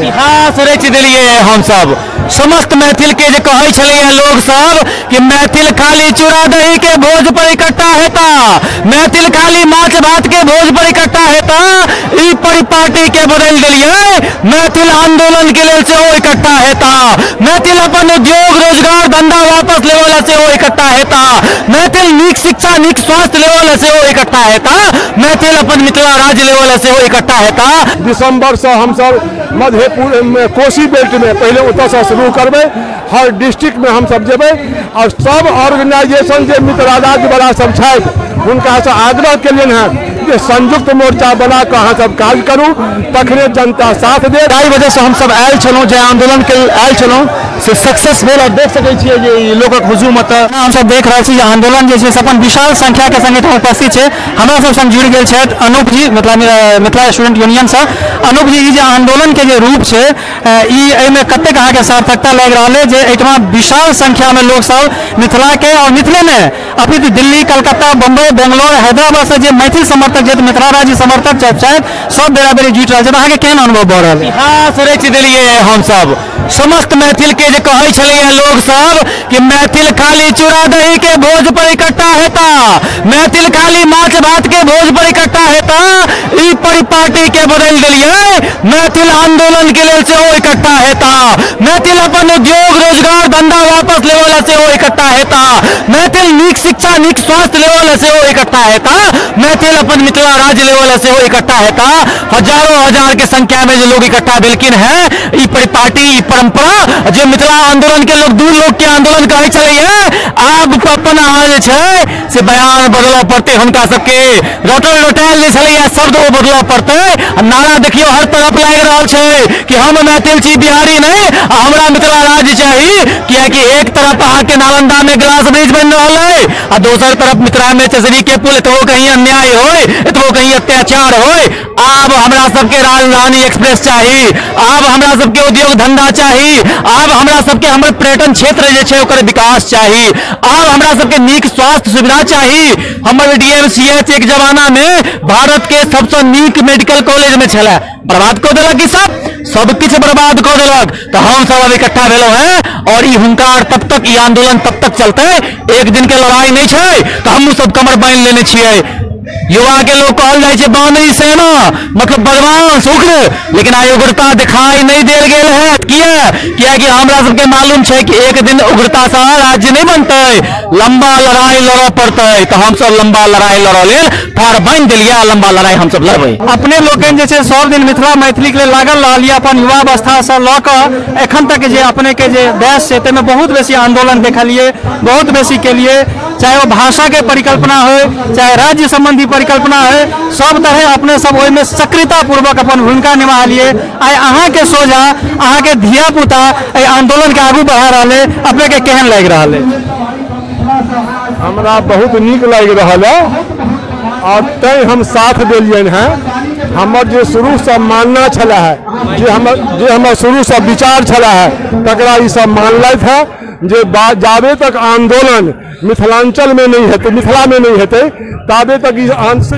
इतिहास रच दिलिए हम सब समस्त मैथिल के कहे छलिए लोग सब कि मैथिल खाली चूड़ा दही के भोज पर इकट्ठा हेता, मैथिल खाली माछ भात के भोज पर इकट्ठा हेता। ई परिपाटी के बदल दिलिए, मैथिल आंदोलन के लिए से वो इकट्ठा हेता, मैथिल अपन उद्योग रोजगार धंधा वापस लेवल से वो इकट्ठा हेता, मैथिल नीक शिक्षा नीक स्वास्थ्य लेवल से वो इकट्ठा हेता, मैथिल अपन मिथिला राज्य लेवल से वो इकट्ठा हेता। दिसंबर से हम सब मधेपुर में कोसी बेल्ट में पहले उतर से शुरू करबे, हर डिस्ट्रिक्ट में हम सब जेबे और सब ऑर्गेनाइजेशन जो मिथिला राज्य वाला सब उनका से आग्रह के लिए है कि संयुक्त मोर्चा बना कर अहाँ सब काज करूँ, तखने जनता साथ दे। ताहि वजह से हम सब आयल छलौं जे आंदोलन के आयल छलौं से सक्सेस भेल और देख सकै छियै जे लोकक हुजूमत हम सब देख रहल छी जे आंदोलन जे छै से अपन विशाल संख्या के संगे उपस्थित छै। हमरा सब संग जुड़ि गेल छथि अनूप जी मिथिला स्टूडेंट यूनियन से। अनूप जी ई जे आंदोलन के जे रूप छै ई एहिमे कतेक अहाँ के सार्थकता लागि रहल है जे एहिठमा विशाल संख्या में लोग सब मिथिला के और मिथिले में अपितु दिल्ली कलकत्ता बम्बई बेंगलोर हैदराबाद से जे मैथिल समर्थक जे मिथिला राज्य समर्थक छथि सब बेरा बेरी जुटि रहल छै। अहाँ के केहन अनुभव भऽ रहल? इतिहास रच दिलिए हम सब समस्त मैथिल के कहे छलिए लोग सब कि मैथिल खाली चूड़ा दही के भोज पर इकट्ठा हेता, मैथिल खाली माछ भात के भोज पर इकट्ठा हेता। ई परिपाटी के बदल दिलिए, मैथिल आंदोलन के लिए से वो इकट्ठा हेता, मैथिल अपन उद्योग रोजगार धंधा वापस लेवल से वो इकट्ठा हेता, मैथिल नीक शिक्षा नीक स्वास्थ्य लेवल से वो इकट्ठा हेता, मैथिल अपन मिथिला राज्य लेवल से वो इकट्ठा हेता। हजारों हजार के संख्या में जो लोग इकट्ठा भेलखिन है ई परिपाटी ई परंपरा जो मिथिला आंदोलन के लोग दूर लोग के आंदोलन कहे छलिए आब अपन अहाँ जे छै से बयान बदलऽ पड़ते, हुनका सबके रोटल रोटाइल जे छलिए शब्द वो बदलऽ पड़ते। नारा देखियो हर तरफ लागि रहल छै कि हम मैथिल छी बिहारी नहीं हमरा मिथिला राज्य चाहिए, कियाकि एक तरफ अहाँ के नालंदा में ग्लास ब्रिज बन रहल है और दोसर तरफ मिथिला में चसरी के पुल तो कहीं अन्याय होय तो कहीं अत्याचार होय। आब हमरा सबके राजधानी एक्सप्रेस चाहिए, आब हमरा सबके उद्योग धंधा चाहिए, आब हमरा सबके हमर पर्यटन क्षेत्र जे छै ओकर विकास चाहिए, आब हमरा सबके नीक स्वास्थ्य सुविधा चाहिए। हमर डीएमसीएच एक जमाना में भारत के सबसे नीक मेडिकल कॉलेज में छला, बर्बाद कऽ देलक। ई सब किछ बर्बाद कऽ देलक। तो हम सब अब इकट्ठा भेलौं हैं और ई हुनकार तब तक ई आंदोलन तब तक चलते, एक दिन के लड़ाई नहीं छै। तो हम सब कमर बांधि लेने छियै। युवा के लोग कहल जाए बानरी सेना मतलब बदमाश उग्र, लेकिन आई उग्रता दिखाई नहीं देल गेल है। किया हमरा सबके मालूम है कि एक दिन उग्रता से राज्य नहीं बनते, लंबा लड़ाई लड़ पड़ते। तो हम सब लंबा लड़ाई लड़ लेल ठार बांध दिलिया, लंबा लड़ाई हम सब लड़बे। अपने लोकन जे छै 100 दिन मिथिला मैथिली के लिए लागल रहलिए अपन युवावस्था से लऽ कऽ एखन तक जे अपने के जे देश छै ताहिमे बहुत बेसी आंदोलन देखलिए, बहुत बेसी के लिए, चाहे वो भाषा के परिकल्पना हो चाहे राज्य संबंधी परिकल्पना है, सब तरह अपने सब ओहिमे सक्रियता पूर्वक अपन भूमिका निभा लिए। आई अहाँ के सोझा अहाँ के धिया पुता आंदोलन के आगू बढ़ा रहे, अपने के केहन लग रहा है? हमरा बहुत नीक लग रहा है और तय हम साथ दिलियन है। हमर जो शुरू से मानना छला है, जो हमर शुरू से विचार छला है तकरा ई सब मानलथि है जे जाबे तक आंदोलन मिथिलांचल में नहीं हेतै, मिथिला में नहीं हेतै ताबे तक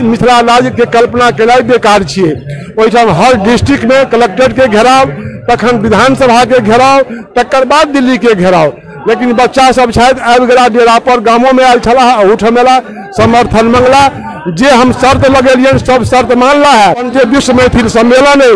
मिथिला राज्य के कल्पना केनाइ बेकार छियै। ओहिठाम हर डिस्ट्रिक्ट में कलेक्ट्रेट के घेराव, तखन विधानसभा के घेराव, तकर बाद दिल्ली के घेराव। लेकिन बच्चा सब शायद आबि गेला डेरा पर, गामों में आयल छला, उठमेला समर्थन मंगला। जे हम शर्त लगेलियन सब शर्त मानला है। जे विश्व मैथिल सम्मेलन है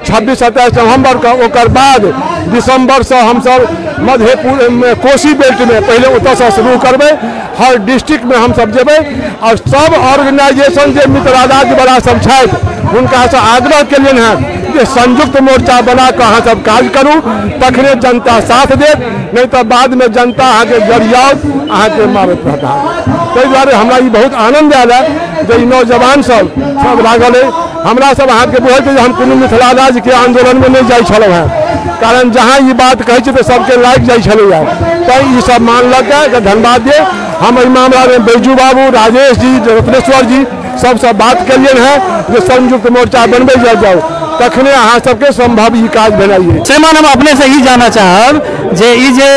26-27 नवंबर का, ओकर बाद दिसंबर से हम सब मधेपुर में कोसी बेल्ट में पहले उतर से शुरू करबे, हर डिस्ट्रिक्ट में हम सब जेबे और सब ऑर्गेनाइजेशन जो मिथिला राज्य वाला सब उनका से आग्रह के लिए है कि संयुक्त मोर्चा बना कर अहाँ सब काज करूँ, तखने जनता साथ दे, नहीं तो बाद में जनता अहाँ के गरियाओ अहाँ के मारत रहता। ताहि दुआरे हमरा ई बहुत आनंद आयल है जे नौजवान सब लागल है। हमरा सब अहाँ के बुझे हम कोनो मिथिला राज्य के आंदोलन में नहीं जाय छलौं हैं, कारण जहाँ ये बात कहे तो सबके लाग जाय छलैया। तैं ई सब मानलक है, धन्यवाद दे। हम एहि मामला में बैजू बाबू, राजेश जी, रत्नेश्वर जी सब बात कलियन है जो संयुक्त मोर्चा बनबे जाओ, तखने अहाँ सबके संभव ई काज भेलै। श्रीमान हम अपने से ही जाना चाहब जे ई जे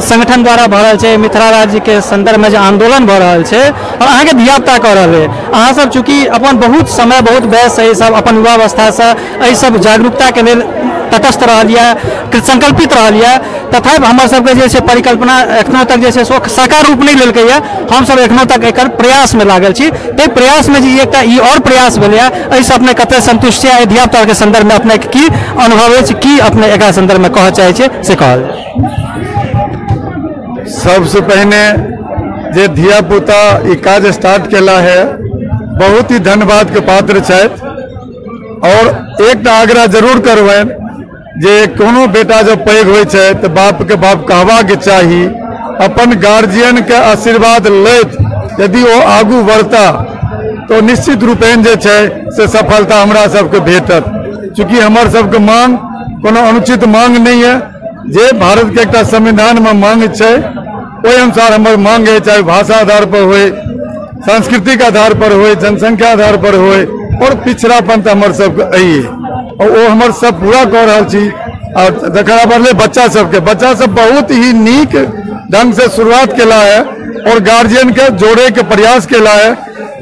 संगठन द्वारा भ रहल छै मिथिला राज्य के संदर्भ में जे आंदोलन भ रहल छै और अहाँ के धियापुता कह रहल है, अहाँ सब चूंकि अपन बहुत समय बहुत वयस है सब अपन युवावस्था से एहि सब जागरूकता के लेल तटस्थ रहा संकल्पित रहा तथापि हमर सबके जे छै परिकल्पना एखनो तक जे छै साकार रूप नहीं लेलकै है। हम सब एखनो तक एकर प्रयास में लागल छी। ते प्रयास में जे एकटा ई और प्रयास भेलै है एहिसँ अपने कते संतुष्ट छियै? धिया पुता के संदर्भ में अपने की अनुभव अछि, की अपने एकरा संदर्भ में कहऽ चाहै छियै से कहल। सबसे पहले जे धिया पुता ई काज स्टार्ट केला है बहुत ही धन्यवाद के पात्र छथि। और एक आग्रह जरूर करबनि जे कोनो बेटा जब पैघ होइ छै तऽ बाप के बाप कहबाक चाही, अपन गार्जियन के आशीर्वाद लैत यदि वो आगू बढ़ता तो निश्चित रूपेण जे छै से सफलता हमरा सबके भेटत। चूँकि हमर सबके मांग कोनो अनुचित मांग नहीं है, जे भारत के एकटा संविधान में मांग छै ओहि अनुसार हमर मांग है, चाहे भाषा आधार पर हो, सांस्कृतिक आधार पर हो, जनसंख्या आधार पर हो, और पिछड़ापन तो हमर सबके अइ और वो हमर सब पूरा कऽ रहल छी। और जकरा बढ़ले बच्चा सब बहुत ही नीक ढंग से शुरुआत केला है और गार्जियन के जोड़े के प्रयास केला है।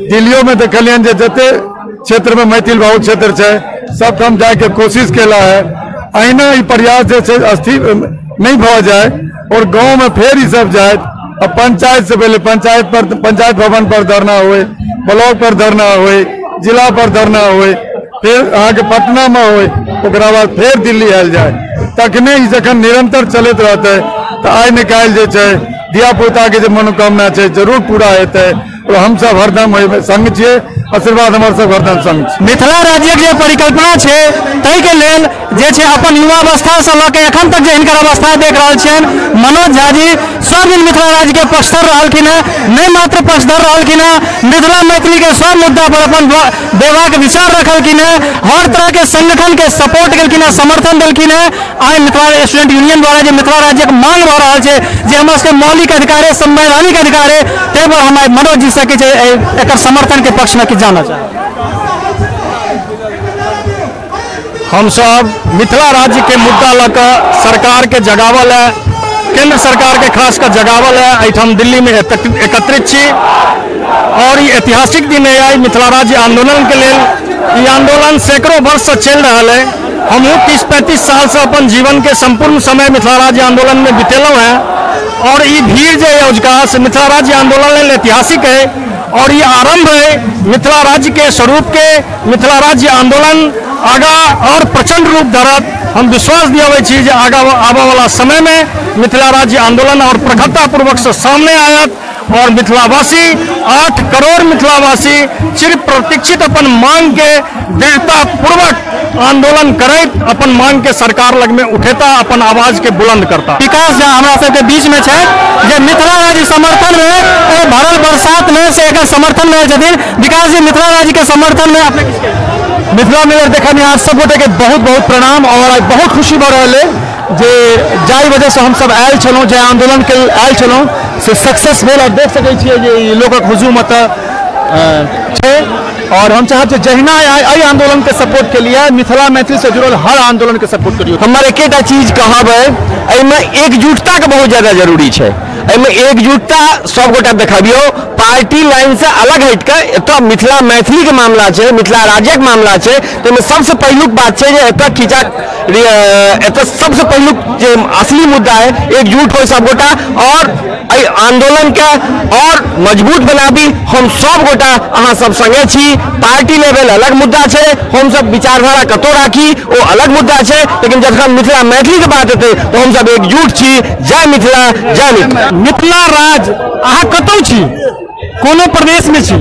दिल्लियों में देखलियन जे जते क्षेत्र में मैथिल बहुल क्षेत्र छै सब ठाम जाए के कोशिश केला है। अहिना ई प्रयास जे छै अस्थिर नहीं भ जाए और गांव में फेर ई सब जाए। अब पंचायत से पहले पंचायत भवन पर धरना हुए, ब्लॉक पर धरना हुए, जिला पर धरना हुए, फिर अहाँ के पटना में हुए, ओकरा बाद फिर दिल्ली आयल जाए। तखने ई जखन निरंतर चलते रहते तो आइ निकाल जे छै धिया पुता के जे मनोकामना छै जरूर पूरा हेतै। और हम सब हरदम संग छियै, आशीर्वाद हमर सब हरदम संग छै। मिथिला राज्यक जे परिकल्पना छै ताहि के लेल जे छै अपन युवावस्था से लऽ के एखन तक जे हिनकर अवस्था देख रहल छियनि, मनोज झा जी सब दिन मिथिला राज्य के पक्षधर रहलखिन हैं। नहीं मात्र पक्षधर रहलखिन हैं, मिथिला मैथिली के सब मुद्दा पर अपन देबाक विचार रखलखिन हैं। हर तरह के संगठन के सपोर्ट केलखिन हैं, समर्थन देलखिन हैं। आइ मिथिला स्टूडेंट यूनियन द्वारा जे मिथिला राज्यक मांग भऽ रहल छै जे हमर सबके मौलिक अधिकार है, संवैधानिक अधिकार है, ताहि पर हम मनोज जी से किछु एकर समर्थन के पक्ष में किछु जानना चाहब। हम सब मिथिला राज्य के मुद्दा लऽ सरकार के जगावल है, केंद्र सरकार के खास कर जगावल है। एहिठाम दिल्ली में एकत्रित छी और ये ऐतिहासिक दिन है मिथिला राज्य आंदोलन के लेल। ये आंदोलन सैकड़ों वर्ष से चल रहा है। हम 30-35 साल से अपन जीवन के संपूर्ण समय मिथिला राज्य आंदोलन में बितेलहुँ है। और ये भीड़ जो है से मिथिला राज्य आंदोलन ऐतिहासिक है और ये आरंभ है मिथिला राज्य के स्वरूप के। मिथिला राज्य आंदोलन आगा और प्रचंड रूप धरत। हम विश्वास दियावे छी जे आगा आबा वाला समय में मिथिला राज्य आंदोलन और प्रखरता पूर्वक से सामने आयत और मिथिलावासी 8 करोड़ मिथिलावासी चिर प्रतीक्षित अपन मांग के दृढ़ता पूर्वक आंदोलन करैत अपन मांग के सरकार लग में उठेता, अपन आवाज के बुलंद करता। विकास झा हमरा सबके बीच में छै जे मिथिला राज्य समर्थन में भरल बरसात में से एकर समर्थन में छथिन। विकास जी मिथिला राज्य के समर्थन में अपने मिथिला नगर देखनिहार सब गोटे के बहुत बहुत प्रणाम। और बहुत खुशी भऽ रहल है जे जाहि वजह से हम सब आयल छलहुँ, जे आंदोलन के आयल छलहुँ से सक्सेस भेल। और देख सकै छियै जे ई लोकक हुजूम एतऽ छै। और हम चाहब जे जहिना एहि आंदोलन के सपोर्ट के लिए मिथिला मैथिली से जुड़ल हर आंदोलन के सपोर्ट करियो। हमारे एकेटा चीज कहब है, एहिमे एकजुटता के बहुत ज्यादा जरूरी है। एहिमे एकजुटता सब गोटा देखबियो, पार्टी लाइन से अलग हटके एतऽ मिथिला मैथिली के मामला है, मिथिला राज्यक मामला है। तो सबसे पहिलुक बात है जे एतऽ खींचा एतऽ सबसे पहिलुक जे असली मुद्दा है एकजुट हो सब गोटा और आंदोलन के और मजबूत बनाबी। हम सब गोटा अहाँ सब संगे छी। पार्टी लेवल अलग मुद्दा है, हम सब विचारधारा कतौ राखी वो अलग मुद्दा है, लेकिन जखन मिथिला मैथिली के बात हेतै तो हम सब एकजुट छी। जय मिथिला, जय मिथिला। मिथिला राज्य अहाँ कतौ छी, कोनो प्रदेश में छी,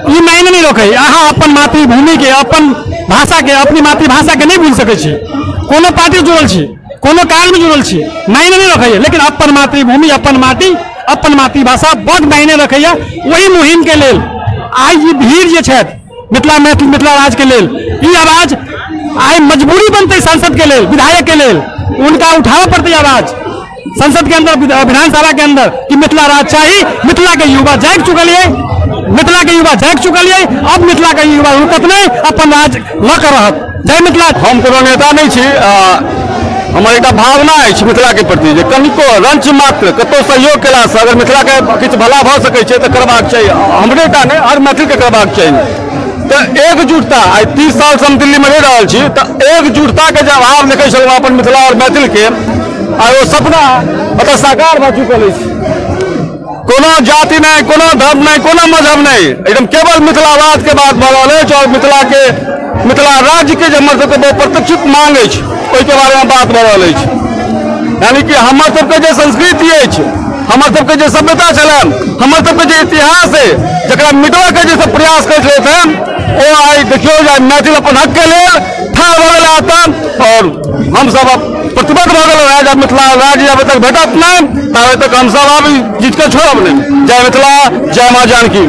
ई मायने नहीं रखे। अहाँ अपन मातृभूमि के, अपन भाषा के, अपनी मातृभाषा के नहीं भूल सकै छी। कोनो पार्टी जुड़ल छी, कोनो काल में जुड़ल छी, मायने नहीं रखे। लेकिन अपन मातृभूमि, अपन माटी, अपन मातृभाषा बहुत मायने रखे। वही मुहिम के लेल आई ये भीड़ जे छथि मिथिला मैथिली मिथिला राज्य के लेल, ई आवाज आई मजबूरी बनते संसद के लेल, विधायक के लेल उनका उठाना पड़ते आवाज संसद के अंदर, विधानसभा के अंदर कि मिथिला राज्य चाहिए। मिथिला के युवा जाग चुकल है, मिथिला के युवा जाग चुकल है। अब मिथिला के युवा रुकत नहीं, अपन राज्य ल कर रहत। जय मिथिला। हम कोनो नेता नहीं छी, हमर एक भावना है मिथिला के प्रति जे कनिको रंच मात्र कतौ सहयोग केला से अगर मिथिला के किछु भला भऽ सकै छै तऽ करबाक चाहिए। हमरे टा नहीं, हर मैथिल के करबाक चाहिए। तो एकजुटता आई 30 साल से हम दिल्ली में रह रहा छी, तो एकजुटता के जब अभाव देखे छल अपन मिथिला और मैथिल के, आ वो सपना अतः साकार भऽ चुकल अछि। कोनो जाति नहीं, कोनो धर्म नहीं, कोनो मजहब नहीं, एकदम केवल मिथिलावाद के बात भऽ रहल अछि और मिथिला राज्य के जो हमर सबके बहुत प्रतीक्षित मांग अछि ओहिके बारे में बात भऽ रहल अछि। यानी कि हमर सबके जे संस्कृति अछि, हमर सबके जे सभ्यता छलै, हमर सबके जे इतिहास है जकरा मिटबऽ के जे सब प्रयास करैत रहै ओ आई देखियो जे मैथिल अपन हक के लेल ठाढ़ भऽ गेल आता और हम सब प्रतिबद्ध भऽ गेल है। जब मिथिला राज्य जब तक भेटत नहीं तब तक हम सब अब जीत के छोड़ब नहीं। जय मिथिला, जय माँ जानकी।